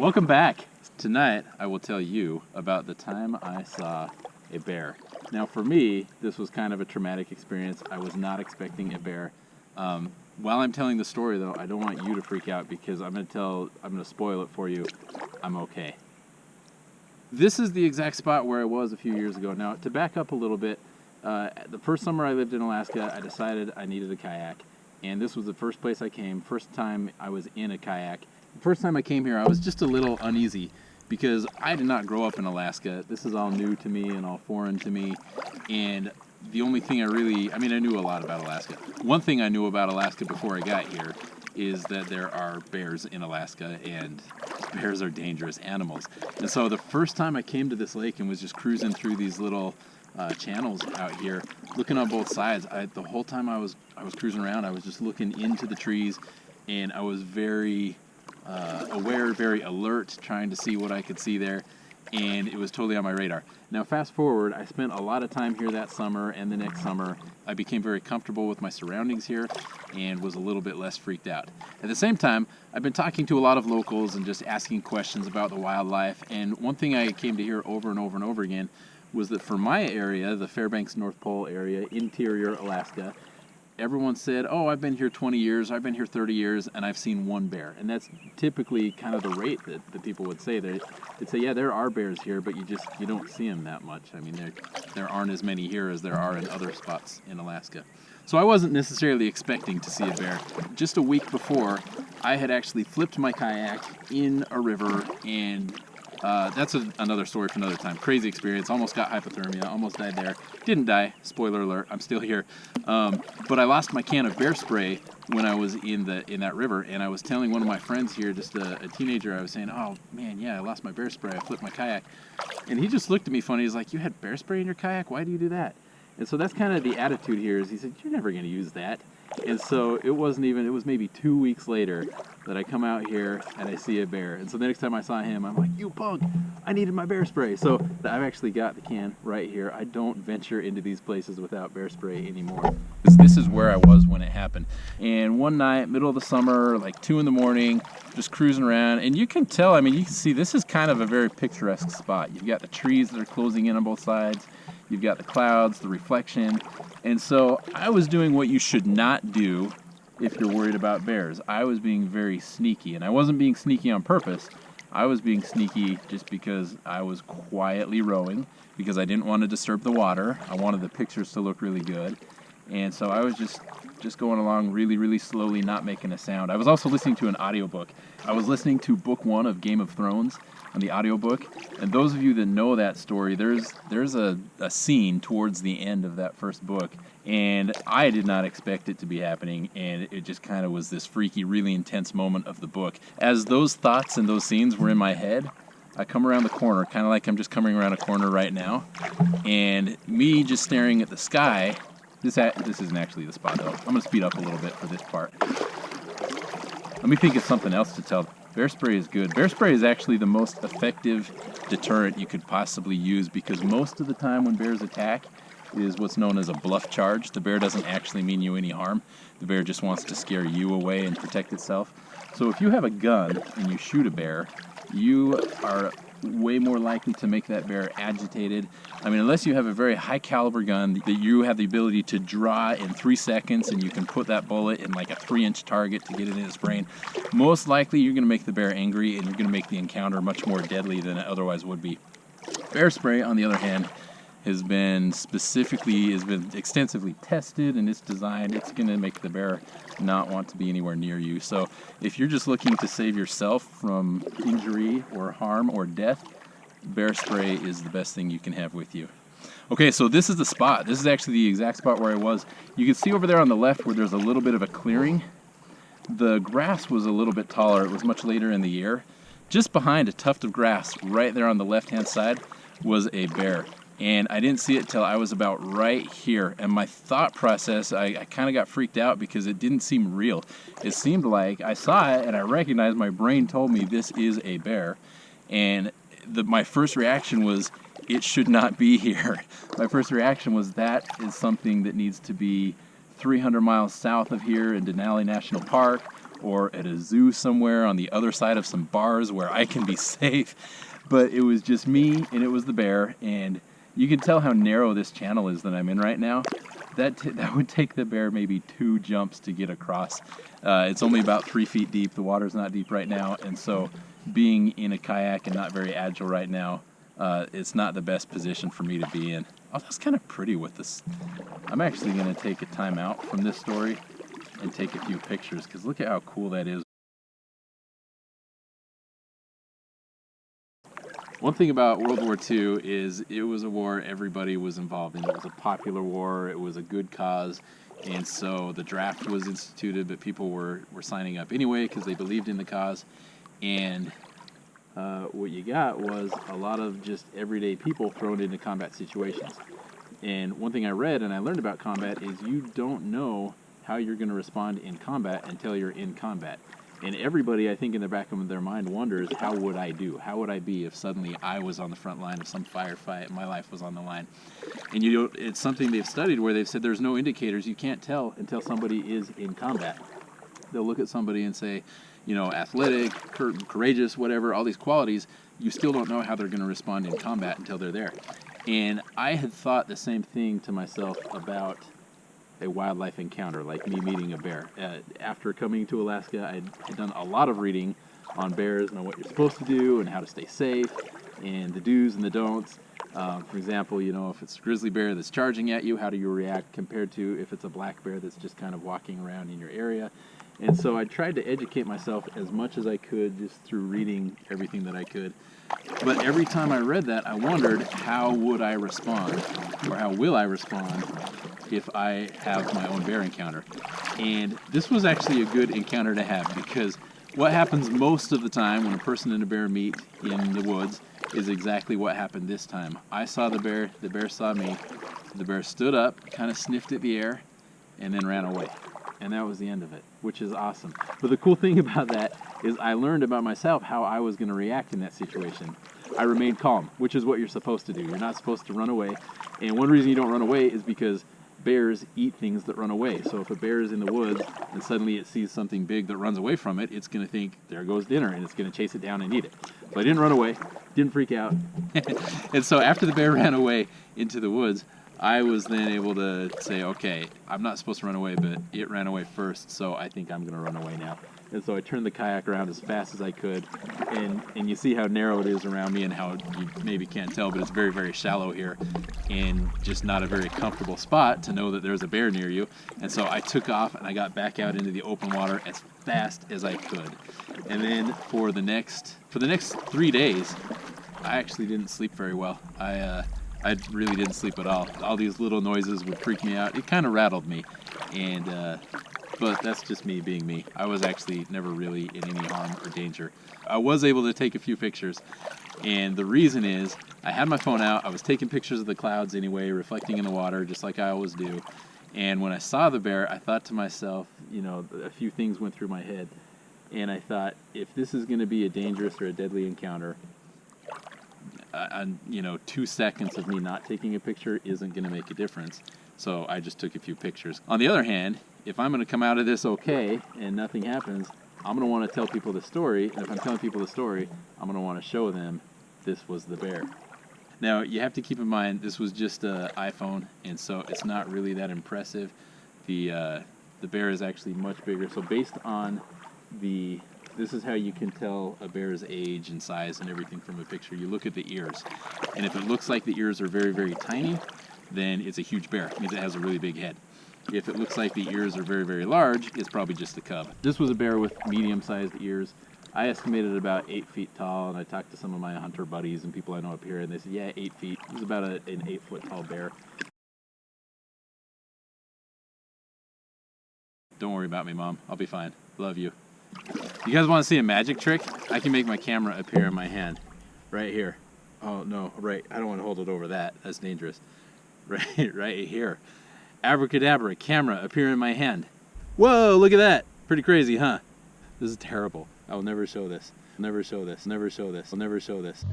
Welcome back. Tonight I will tell you about the time I saw a bear. Now for me, this was kind of a traumatic experience. I was not expecting a bear. While I'm telling the story though, I don't want you to freak out because I'm going to spoil it for you. I'm okay. This is the exact spot where I was a few years ago. Now to back up a little bit, the first summer I lived in Alaska, I decided I needed a kayak. And this was the first place I came, first time I was in a kayak. The first time I came here, I was just a little uneasy because I did not grow up in Alaska. This is all new to me and all foreign to me. And the only thing I knew a lot about Alaska. One thing I knew about Alaska before I got here is that there are bears in Alaska, and bears are dangerous animals. And so the first time I came to this lake and was just cruising through these little channels out here, looking on both sides, the whole time I was cruising around, I was just looking into the trees, and I was very aware, very alert, trying to see what I could see there, and it was totally on my radar. Now fast forward, I spent a lot of time here that summer and the next summer. I became very comfortable with my surroundings here and was a little bit less freaked out. At the same time, I've been talking to a lot of locals and just asking questions about the wildlife, and one thing I came to hear over and over and over again was that for my area, the Fairbanks North Pole area, interior Alaska, everyone said, oh, I've been here 20 years, I've been here 30 years, and I've seen one bear. And that's typically kind of the rate that people would say. They'd say, yeah, there are bears here, but you don't see them that much. I mean, there aren't as many here as there are in other spots in Alaska. So I wasn't necessarily expecting to see a bear. Just a week before, I had actually flipped my kayak in a river, and that's another story for another time. Crazy experience. Almost got hypothermia. Almost died there. Didn't die. Spoiler alert. I'm still here. But I lost my can of bear spray when I was in that river, and I was telling one of my friends here, just a teenager, I was saying, oh man, yeah, I lost my bear spray. I flipped my kayak. And he just looked at me funny. He's like, you had bear spray in your kayak? Why do you do that? And so that's kind of the attitude here, is he said, you're never going to use that. And so it was maybe 2 weeks later that I come out here and I see a bear. And so the next time I saw him, I'm like, you punk, I needed my bear spray. So I've actually got the can right here. I don't venture into these places without bear spray anymore. This is where I was when it happened. And one night, middle of the summer, like 2 in the morning, just cruising around. And you can tell, you can see this is kind of a very picturesque spot. You've got the trees that are closing in on both sides. You've got the clouds, the reflection. And so I was doing what you should not do if you're worried about bears. I was being very sneaky, and I wasn't being sneaky on purpose. I was being sneaky just because I was quietly rowing, because I didn't want to disturb the water. I wanted the pictures to look really good. And so I was just going along really, really slowly, not making a sound. I was also listening to an audiobook. I was listening to book 1 of Game of Thrones on the audiobook. And those of you that know that story, there's a scene towards the end of that first book. And I did not expect it to be happening. And it just kind of was this freaky, really intense moment of the book. As those thoughts and those scenes were in my head, I come around the corner, kind of like I'm just coming around a corner right now. And me just staring at the sky. This isn't actually the spot though. I'm going to speed up a little bit for this part. Let me think of something else to tell. Bear spray is good. Bear spray is actually the most effective deterrent you could possibly use, because most of the time when bears attack is what's known as a bluff charge. The bear doesn't actually mean you any harm. The bear just wants to scare you away and protect itself. So if you have a gun and you shoot a bear, you are way more likely to make that bear agitated. Unless you have a very high caliber gun that you have the ability to draw in 3 seconds and you can put that bullet in like a 3-inch target to get it in its brain, most likely you're going to make the bear angry and you're going to make the encounter much more deadly than it otherwise would be. Bear spray, on the other hand, has been extensively tested, and it's designed, it's going to make the bear not want to be anywhere near you. So if you're just looking to save yourself from injury or harm or death, bear spray is the best thing you can have with you. Okay, so this is the spot. This is actually the exact spot where I was. You can see over there on the left where there's a little bit of a clearing. The grass was a little bit taller. It was much later in the year. Just behind a tuft of grass right there on the left-hand side was a bear. And I didn't see it till I was about right here. And my thought process, I kind of got freaked out because it didn't seem real. It seemed like I saw it and I recognized, my brain told me this is a bear. And my first reaction was, it should not be here. My first reaction was, that is something that needs to be 300 miles south of here in Denali National Park, or at a zoo somewhere on the other side of some bars where I can be safe. But it was just me and it was the bear, and you can tell how narrow this channel is that I'm in right now. That would take the bear maybe 2 jumps to get across. It's only about 3 feet deep. The water's not deep right now, and so being in a kayak and not very agile right now, it's not the best position for me to be in. Oh, that's kind of pretty with this. I'm actually going to take a time out from this story and take a few pictures, because look at how cool that is. One thing about World War II is it was a war everybody was involved in. It was a popular war, it was a good cause, and so the draft was instituted, but people were signing up anyway because they believed in the cause. And what you got was a lot of just everyday people thrown into combat situations. And one thing I read and I learned about combat is you don't know how you're going to respond in combat until you're in combat. And everybody, I think, in the back of their mind wonders, how would I do? How would I be if suddenly I was on the front line of some firefight and my life was on the line? And it's something they've studied where they've said there's no indicators. You can't tell until somebody is in combat. They'll look at somebody and say, you know, athletic, courageous, whatever, all these qualities, you still don't know how they're going to respond in combat until they're there. And I had thought the same thing to myself about a wildlife encounter, like me meeting a bear. After coming to Alaska, I'd done a lot of reading on bears and on what you're supposed to do and how to stay safe and the do's and the don'ts. For example, you know, if it's a grizzly bear that's charging at you, how do you react compared to if it's a black bear that's just kind of walking around in your area? And so I tried to educate myself as much as I could just through reading everything that I could. But every time I read that, I wondered, how would I respond, or how will I respond if I have my own bear encounter? And this was actually a good encounter to have, because what happens most of the time when a person and a bear meet in the woods is exactly what happened this time. I saw the bear saw me, the bear stood up, kind of sniffed at the air, and then ran away. And that was the end of it, which is awesome. But the cool thing about that is I learned about myself how I was going to react in that situation. I remained calm, which is what you're supposed to do. You're not supposed to run away. And one reason you don't run away is because bears eat things that run away. So if a bear is in the woods and suddenly it sees something big that runs away from it, it's going to think, there goes dinner, and it's going to chase it down and eat it. So I didn't run away, didn't freak out. And so after the bear ran away into the woods, I was then able to say, okay, I'm not supposed to run away, but it ran away first, so I think I'm going to run away now. And so I turned the kayak around as fast as I could, and you see how narrow it is around me and how you maybe can't tell, but it's very, very shallow here and just not a very comfortable spot to know that there's a bear near you. And so I took off and I got back out into the open water as fast as I could. And then for the next 3 days, I actually didn't sleep very well. I really didn't sleep at all. All these little noises would freak me out. It kind of rattled me, and but that's just me being me. I was actually never really in any harm or danger. I was able to take a few pictures, and the reason is I had my phone out. I was taking pictures of the clouds anyway, reflecting in the water, just like I always do. And when I saw the bear, I thought to myself, you know, a few things went through my head, and I thought, if this is going to be a dangerous or a deadly encounter, 2 seconds of me not taking a picture isn't going to make a difference. So I just took a few pictures. On the other hand, if I'm going to come out of this okay and nothing happens, I'm going to want to tell people the story. And if I'm telling people the story, I'm going to want to show them this was the bear. Now, you have to keep in mind, this was just an iPhone, and so it's not really that impressive. The bear is actually much bigger. So based on this is how you can tell a bear's age and size and everything from a picture. You look at the ears, and if it looks like the ears are very, very tiny, then it's a huge bear. It means it has a really big head. If it looks like the ears are very, very large, it's probably just a cub. This was a bear with medium-sized ears. I estimated about 8 feet tall, and I talked to some of my hunter buddies and people I know up here, and they said, yeah, 8 feet. It was about an 8-foot tall bear. Don't worry about me, Mom. I'll be fine. Love you. You guys want to see a magic trick? I can make my camera appear in my hand. Right here. Oh, no, right. I don't want to hold it over that. That's dangerous. Right here. Abracadabra, camera, appear in my hand. Whoa, look at that. Pretty crazy, huh? This is terrible. I will never show this. Never show this. Never show this. I'll never show this.